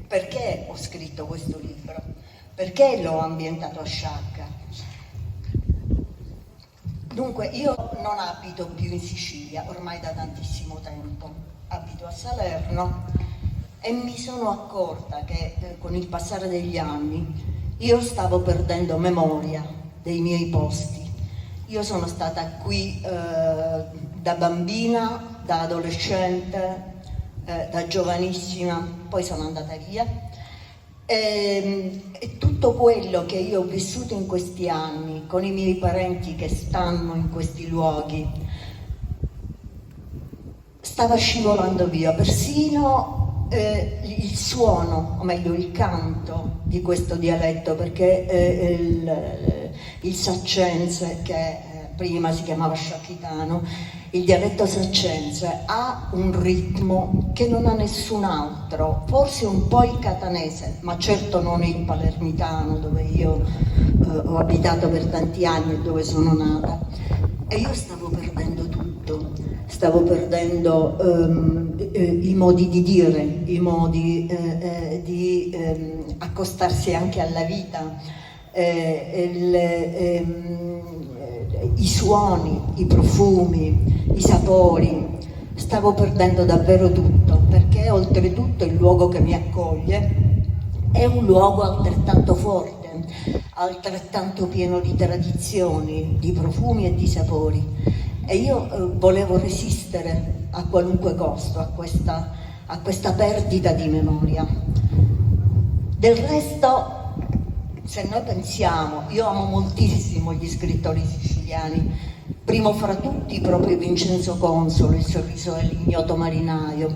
Perché ho scritto questo libro? Perché l'ho ambientato a Sciacca? Dunque, io non abito più in Sicilia, ormai da tantissimo tempo, abito a Salerno e mi sono accorta che con il passare degli anni io stavo perdendo memoria dei miei posti. Io sono stata qui da bambina, da adolescente, da giovanissima, poi sono andata via. E tutto quello che io ho vissuto in questi anni, con i miei parenti che stanno in questi luoghi, stava scivolando via, persino il suono, o meglio il canto di questo dialetto, perché il saccense, che prima si chiamava sciacchitano, il dialetto saccense ha un ritmo che non ha nessun altro, forse un po' il catanese, ma certo non il palermitano, dove io ho abitato per tanti anni e dove sono nata. E io stavo perdendo tutto, stavo perdendo i modi di dire, i modi di accostarsi anche alla vita, i suoni, i profumi, i sapori. Stavo perdendo davvero tutto, perché oltretutto il luogo che mi accoglie è un luogo altrettanto forte, altrettanto pieno di tradizioni, di profumi e di sapori. E io volevo resistere a qualunque costo a questa perdita di memoria. Del resto, se noi pensiamo, io amo moltissimo gli scrittori siciliani, primo fra tutti proprio Vincenzo Consolo, Il sorriso dell'ignoto marinaio.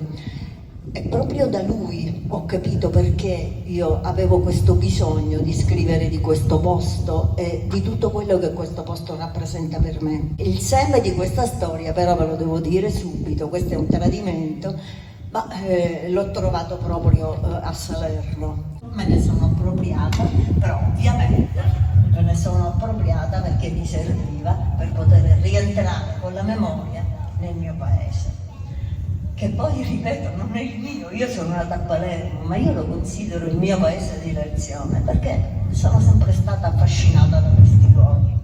E proprio da lui ho capito perché io avevo questo bisogno di scrivere di questo posto e di tutto quello che questo posto rappresenta per me. Il seme di questa storia, però ve lo devo dire subito, questo è un tradimento, ma l'ho trovato proprio a Salerno. Me ne sono appropriata, però ovviamente me ne sono appropriata perché mi serviva per poter rientrare con la memoria nel mio paese. Che poi, ripeto, non è il mio, io sono nata a Palermo, ma io lo considero il mio paese di elezione, perché sono sempre stata affascinata da questi luoghi.